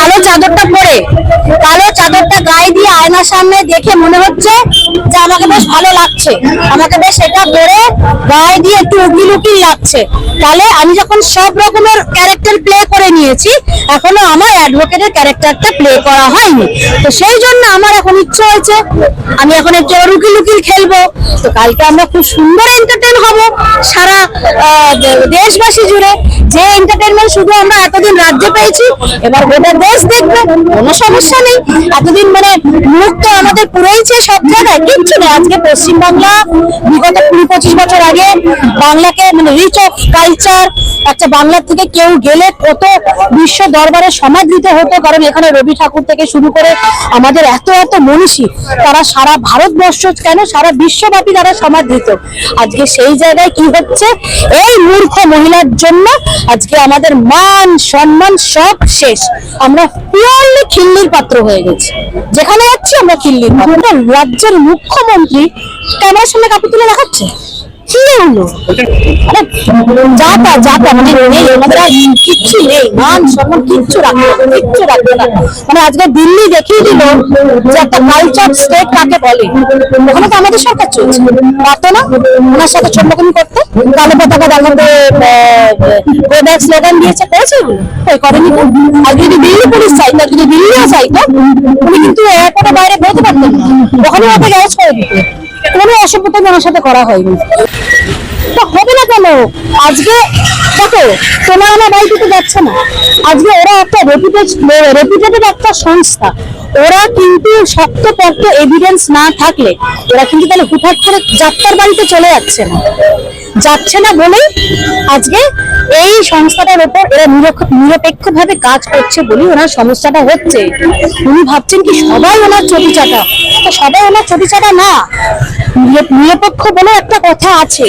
কালো চাদরটা পরে, কালো চাদরটা গায়ে দিয়ে আয়নার সামনে দেখে মনে হচ্ছে যে আমাকে বেশ ভালো লাগছে, আমাকে বেশ এটা পরে গায়ে দিয়ে একটু উকিল উকিল লাগছে। তাহলে আমি যখন সব রকমের ক্যারেক্টার প্লে করে নিয়েছি, এখনো আমার অ্যাডভোকেটের ক্যারেক্টারটা প্লে করা হয়নি। তো সেই জন্য আমার এখন ইচ্ছে হয়েছে আমি এখন একটু উকিল উকিল খেলবো। তো কালকে আমরা খুব সুন্দর এন্টারটেইন হব সারা দেশবাসী জুড়ে। যে এন্টারটেইনমেন্ট শুধু আমরা এতদিন রাজ্যে পেয়েছি, এবার গোটা দেশ দেখবে, কোনো সমস্যা নেই। এতদিন মানে মুখ তো আমাদের পুরোইছে সব জায়গায়, কিচ্ছু নেই। আজকে পশ্চিমবাংলা বিগত 20-25 বছর আগে বাংলাকে মানে রিচ অফ কালচার, একটা বাংলার থেকে কেউ গেলে কত বিশ্ব দরবারে সমাদৃত হতো, কারণ এখানে রবি ঠাকুর থেকে শুরু করে আমাদের এত এত মনীষী, তারা সারা ভারতবর্ষ কেন সারা বিশ্বব্যাপী তারা সমাদৃত। আজকে সেই জায়গায় কি হচ্ছে, এই মূর্খ মহিলার জন্য আজকে আমাদের মান সম্মান সব শেষ। আমরা পিওরলি খিল্লির পাত্র হয়ে গেছি, যেখানে যাচ্ছি আমরা খিল্লির পাত্র। রাজ্যের মুখ্যমন্ত্রী ক্যামেরার সামনে কাপড় তুলে দেখাচ্ছে, কি হলো? যাতা মানে নেই, আমাদের আর কিচ্ছু নেই, মান সম্মান কিচ্ছু রাখবে না। মানে আজকে দিল্লি দেখিয়ে দিল যে একটা কালচার স্টেট কাকে বলে। ওখানে তো আমাদের সরকার চলছে, পারতো না ওনার সাথে চন্দ্রকমি করতে, কালো পতাকা দেখাতে স্লোগান দিয়েছে, করেছে করেনি তো। আর যদি দিল্লি পুলিশ চাইতো, যদি দিল্লিও চাইতো, উনি কিন্তু এয়ারপোর্টের বাইরে বেরোতে পারতেন না, ওখানে ওকে গ্যারেজ করে দিত। কোনো অসভ্যতা ওনার সাথে করা হয়নি, তো হবে না কেন? আজকে দেখো তোমার আমার বাড়িতে যাচ্ছে না, আজকে ওরা একটা রেপুটেড একটা সংস্থা, ওরা কিন্তু শক্তপোক্ত এভিডেন্স না থাকলে ওরা কিন্তু তাহলে হুটহাট করে যাত্রার বাড়িতে চলে যাচ্ছে না বলেই আজকে এই সংস্থাটার উপর এরা নিরপেক্ষভাবে কাজ করছে বলেই ওনার সমস্যাটা হচ্ছে। উনি ভাবছেন কি সবাই ওনার চটিচাটা, তো সবাই ওনার চটিচাটা না। নিরপেক্ষ বলে একটা কথা আছে,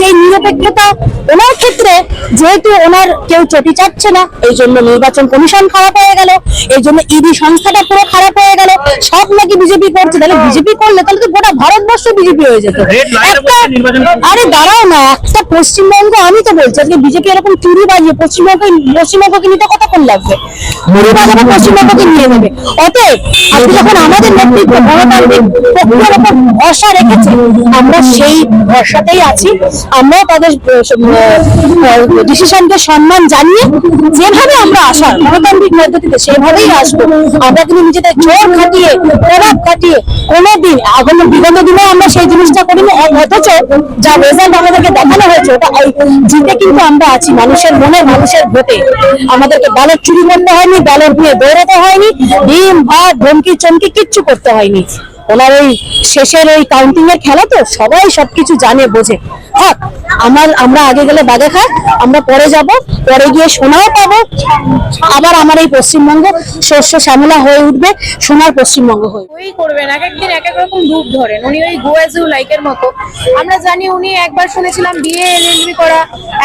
এই নিরপেক্ষতা ওনার ক্ষেত্রে যেহেতু ওনার কেউ চটি চাচ্ছে না, এই জন্য নির্বাচন কমিশন খারাপ হয়ে গেল, এই জন্য ইডি সংস্থাটা পুরো খারাপ হয়ে গেল। সব নাকি বিজেপি করছে, তাহলে বিজেপি করলে তাহলে তো গোটা ভারতবর্ষ বিজেপি হয়ে যেত। আরে দাঁড়াও না, একটা পশ্চিমবঙ্গ, আমি তো বলছি আজকে বিজেপি এরকম চুরি বাজিয়ে পশ্চিমবঙ্গকে নিতে কতক্ষণ লাগবে? পশ্চিমবঙ্গকে নিয়ে নেবে। অতএব আজকে যখন আমাদের নেতৃত্ব গণতান্ত্রিক প্রক্রিয়ার উপর ভরসা রেখেছে, আমরা সেই ভরসাতেই আছি। আমরাও তাদের ডিসিশনকে সম্মান জানিয়ে যেভাবে আমরা আসার গণতান্ত্রিক পদ্ধতিতে সেভাবেই আসবো। আমরা কিন্তু নিজেদের জোর খাটিয়ে প্রভাব খাটিয়ে কোনোদিন বিগত দিনে আমরা সেই জিনিসটা করিনি। অথচ যা রেজাল্ট আমাদেরকে দেখানো হয়েছে ওটা জিতে কিন্তু আমরা আছি মানুষের মনে, মানুষের ভোটে। আমাদেরকে ব্যালট চুরি করতে হয়নি, ব্যালট নিয়ে দৌড়াতে হয়নি, ডিম ভাত ধমকি চমকি কিচ্ছু করতে হয়নি। ওনার ওই শেষের ওই কাউন্টিং এর খেলা তো সবাই সবকিছু জানে বোঝে। থাক, আমরা আগে গেলে বাগে খাই, আমরা পরে যাব, পরে গিয়ে সোনাও পাবো। আবার আমার এই পশ্চিমবঙ্গ শস্য শ্যামলা হয়ে উঠবে, সোনার পশ্চিমবঙ্গ হয়ে। ওই করবেন, এক একদিন এক এক রকম রূপ ধরেন উনি, ওই গো অ্যাজ ইউ লাইক এর মতো। আমরা জানি উনি একবার শুনেছিলাম বিএ এলএলবি করা,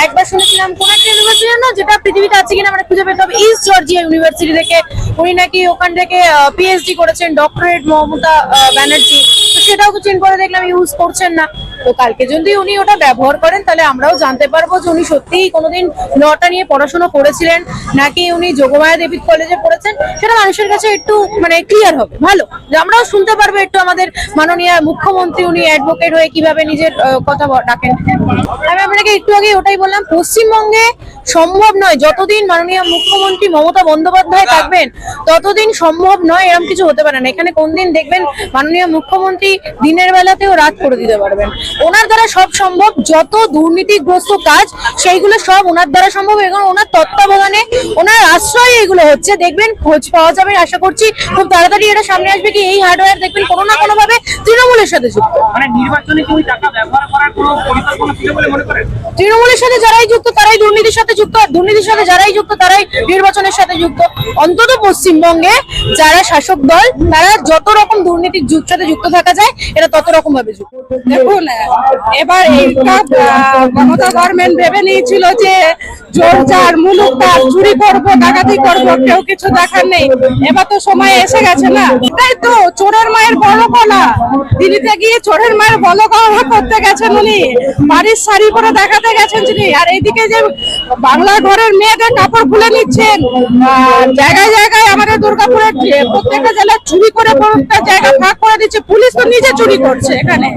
একবার শুনেছিলাম কোন একটা ইউনিভার্সিটি না যেটা পৃথিবীতে আছে কিনা আমরা খুঁজে পেতে হবে, ইস্ট জর্জিয়া ইউনিভার্সিটি থেকে উনি নাকি ওখান থেকে পিএইচডি করেছেন, ডক্টরেট মমতা ব্যানার্জি। তো সেটাও চেঞ্জ করে দেখলাম ইউজ করছেন না। তো কালকে যদি উনি ওটা ব্যবহার করেন তাহলে আমরাও জানতে পারবো যে উনি সত্যিই কোনোদিন লটা নিয়ে পড়াশোনা করেছিলেন নাকি উনি যোগমায়া দেবী কলেজে পড়েছেন, সেটা মানুষের কাছে একটু মানে ক্লিয়ার হবে, ভালো যে আমরাও শুনতে পারবো একটু আমাদের মাননীয় মুখ্যমন্ত্রী উনি অ্যাডভোকেট হয়ে কিভাবে নিজের কথা ডাকেন। আমি আপনাকে একটু আগে ওটাই বললাম, পশ্চিমবঙ্গে সম্ভব নয় যতদিন মাননীয় মুখ্যমন্ত্রী মমতা বন্দ্যোপাধ্যায় থাকবেন ততদিন সম্ভব নয়, এরকম কিছু হতে পারে না। এখানে কোনদিন দেখবেন মাননীয় মুখ্যমন্ত্রী দিনের বেলাতেও রাত করে দিতে পারবেন, ওনার দ্বারা সব সম্ভব। যত দুর্নীতিগ্রস্ত কাজ সেইগুলো সব ওনার দ্বারা সম্ভব, এবং ওনার তত্ত্বাবধানে ওনার আশ্রয় এগুলো হচ্ছে। দেখবেন খোঁজ পাওয়া যাবে, আশা করছি খুব তাড়াতাড়ি এটা সামনে আসবে কি এই হার্ডওয়্যার দেখবেন কোনো না কোনো ভাবে তৃণমূলের সাথে যুক্ত। মানে নির্বাচনে কি ওই টাকা ব্যবহার করার কোনো পরিকল্পনা ছিল বলে মনে করেন? তৃণমূলের সাথে যারাই যুক্ত তারাই দুর্নীতির সাথে যুক্ত, দুর্নীতির সাথে যারাই যুক্ত তারাই নির্বাচনের সাথে যুক্ত। অন্তত পশ্চিমবঙ্গে যারা শাসক দল তারা যত রকম দুর্নীতির সাথে যুক্ত থাকা যায় এরা তত রকম ভাবে যুক্ত। দেখুন, এবার এইটা মমতা গভর্নমেন্ট ভেবে নিয়েছিল যে জোর চার মুলুক তার চুরি করবো ডাকাতি করবো, কেউ কিছু দেখার নেই। এবার তো সময় এসে গেছে না, তাই তো চোরের মায়ের বড় গলা, দিল্লিতে গিয়ে চোরের মায়ের বড় গলা করতে গেছেন উনি, বাড়ির শাড়ি পরে দেখাতে গেছেন তিনি। আর এইদিকে যে বাংলা ঘরের মেয়েদের কাপড় খুলে নিচ্ছেন, জায়গায় জায়গায় আমাদের দুর্গাপুরের প্রত্যেকটা জেলায় চুরি করে প্রত্যেকটা জায়গা ভাগ করে দিচ্ছে, পুলিশ তো নিজে চুরি করছে এখানে।